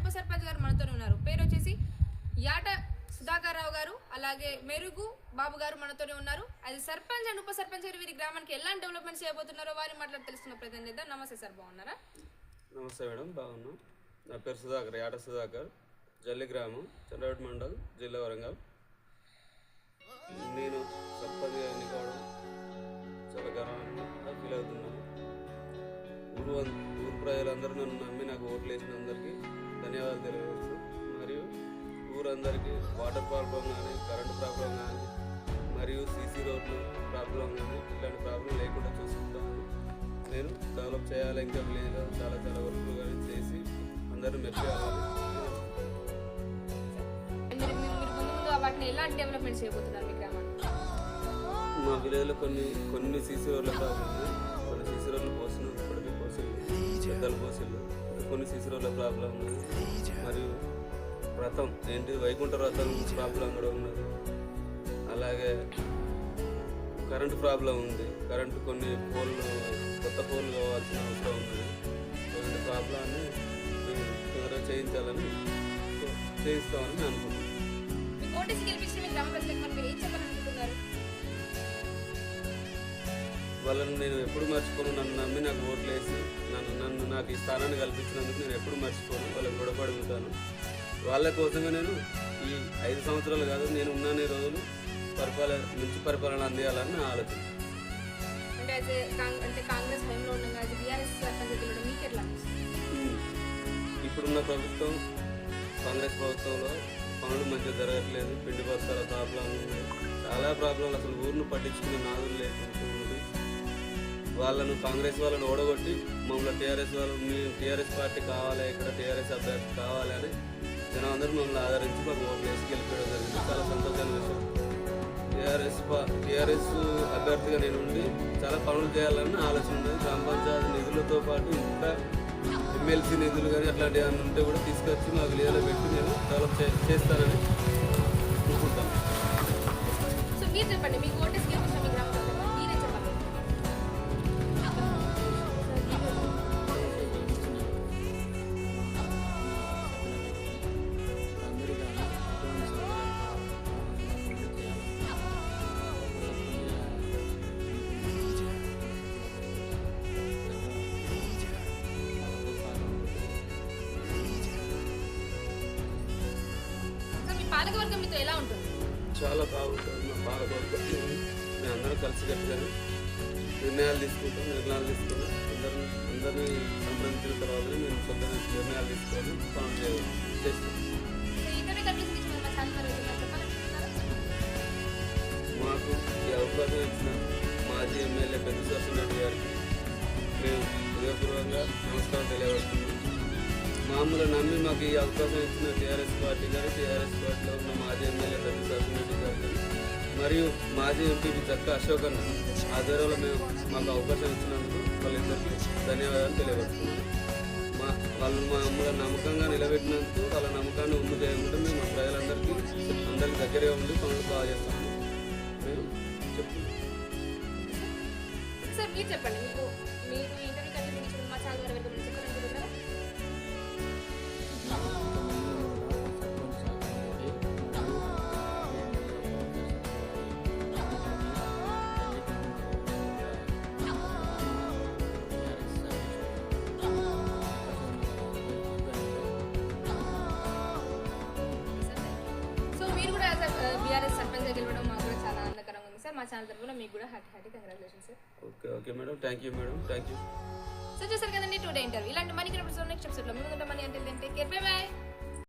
ఉప సర్పంచ్ గారు మనతో ఉన్నారు. పేరు వచ్చేసి యాట సుధాకర్ రావు గారు, అలాగే మెరుగు బాబు గారు మనతోనే ఉన్నారు. అది సర్పంచ్ అండ్ ఉప సర్పంచ్ గారు వీరి గ్రామానికి ఎలాంటి డెవలప్మెంట్ చేయబోతున్నారో వారి మాట్లాడి తెలుసుకున్న ప్రయత్నం చేద్దాం. నమస్తే సార్, బాగున్నారా? నమస్తే మేడం, బాగున్నాం. నా పేరు సుధాకర్, యాట సుధాకర్, జల్లి గ్రామం, చంద్రవటి మండల్, జిల్లా వరంగల్. నేను సర్పంచ్గా ఎన్నికవడం చాలా గర్వంగా ఫీల్ అవుతున్నాను. ఊరు ప్రజలందరూ నన్ను నమ్మి నాకు ఓట్లు వేసిన అందరికీ ధన్యవాదాలు తెలియవచ్చు. మరియు ఊరందరికీ వాటర్ ప్రాబ్లం కానీ, కరెంటు ప్రాబ్లం కానీ, మరియు సీసీ రోడ్లు ప్రాబ్లం కానీ ఇలాంటి ప్రాబ్లం లేకుండా చూసుకుంటాను. నేను డెవలప్ చేయాలి, ఇంకా విలేజ్లో చాలా చాలా వర్క్లు కానీ చేసి అందరూ మెచ్చేయాలి. వాటిని ఎలాంటి డెవలప్మెంట్ చేయబోతున్నారు మీ గ్రామాన్ని? మా విలేజ్లో కొన్ని సీసీ రోడ్ల ప్రాబ్లం ఉన్నాయి. కొన్ని సీసీ రోడ్లు పోసినాం, ఇప్పటికీ పోసిళ్ళు, పెద్దలు పోసిళ్ళు. కొన్ని సీసీ రోడ్ల ప్రాబ్లం ఉన్నాయి. మరియు వ్రతం వైకుంఠ వ్రతం ప్రాబ్లం కూడా ఉన్నది. అలాగే కరెంటు ప్రాబ్లం ఉంది. కరెంటు కొన్ని కొత్త పోల్లు కావాల్సిన అవసరం ఉంది. అలాంటి ప్రాబ్లాన్ని తొందరగా చేయించామని అనుకుంటున్నాను. వాళ్ళని నేను ఎప్పుడు మర్చిపోను. నన్ను నమ్మి నాకు ఓట్లు వేసి నాకు ఈ స్థానాన్ని కల్పించినందుకు నేను ఎప్పుడు మర్చిపోను. వాళ్ళకి రుణపడి ఉంటాను. వాళ్ళ కోసమే నేను ఈ 5 సంవత్సరాలు కాదు, నేను ఉన్నన్ని రోజులు మంచి పరిపాలన అందియాలని నా ఆలోచన. ఇప్పుడున్న ప్రభుత్వం, కాంగ్రెస్ ప్రభుత్వంలో పనులు మంచిగా జరగట్లేదు. పిండి బస్తాల ప్రాబ్లం ఉంది, చాలా ప్రాబ్లంలు. అసలు ఊరిని పట్టించుకునే నాదులు లేకుంటుంది. కాంగ్రెస్ వాళ్ళని ఓడగొట్టి మమ్మల్ని టీఆర్ఎస్ పార్టీ కావాలి, ఇక్కడ టీఆర్ఎస్ అభ్యర్థి కావాలి అని జనం అందరూ మమ్మల్ని ఆదరించి మాకు ఓట్లు వేసి గెలిపేయడం జరిగింది. చాలా సంతోషమైన విషయం. టీఆర్ఎస్ అభ్యర్థిగా నేను ఉండి చాలా పనులు చేయాలని ఆలోచన ఉంది. గ్రామ పంచాయతీ నిధులతో పాటు ఇంకా ఎమ్మెల్సీ నిధులు కానీ అట్లాంటివి ఏమైనా ఉంటే కూడా తీసుకొచ్చి మా విలేజ్లో పెట్టి నేను డెవలప్ చేస్తానని అనుకుంటాను. చెప్పండి, మీకు ఓటేసి గెలిపించిన మీ గ్రామ మీరే చెప్పండి. పాలకవర్గం మీతో ఎలా ఉంటుంది? చాలా బాగుంటుంది. మా పాలకవర్గం మేము అందరం కలిసికట్టుగానే నిర్ణయాలు తీసుకుంటాం. అందరినీ సంప్రదించిన తర్వాత మేము సొంత నిర్ణయాలు తీసుకొని పనులు చేస్తాం. మాకు ఈ అవకాశం ఇచ్చిన మాజీ ఎమ్మెల్యే పెద్దశ్వాసం రెడ్డి గారికి మేము హృదయపూర్వకంగా నమస్కారం తెలియవస్తున్నాం. మామూలు నమ్మి మాకు ఈ అవకాశం ఇచ్చిన టీఆర్ఎస్ పార్టీ గారు, టీఆర్ఎస్ పార్టీలో ఉన్న మాజీ ఎమ్మెల్యే పెద్దశ్వాసం రెడ్డి గారు మరియు మాజీ ఎంపీ చక్క అశోక్ అన్న ఆధ్వర్యంలో మాకు అవకాశం ఇచ్చినందుకు వాళ్ళిద్దరికీ ధన్యవాదాలు తెలియవస్తున్నాం. వాళ్ళు మమ్మల్ని నమ్మకంగా నిలబెట్టినందుకు వాళ్ళ నమ్మకాన్ని ఉండు చేయకుండా మేము ప్రజలందరికీ దగ్గరే ఉండి పనులు బాగా చేస్తాము మేము చెప్తున్నాం. సార్ మీరు చెప్పండి, మీరు ఇంటర్వ్యూ కంటే మా ఛానల్ వరకు చెప్పాలనుకుంటున్నారా? బీఆర్ఎస్ సర్పంచ్ గెలవడం మాకు కూడా చాలా ఆనందకరంగా ఉంది సార్. మా ఛానల్ తరఫున మీకు కూడా happy congratulations sir. Okay madam, thank you madam, thank you. So చూసారు కదండి టుడే ఇంటర్వ్యూ. ఇలాంటి మనీ నెక్స్ట్ ఎపిసోడ్లో ముందు మనీ అంటే కేర్. By by.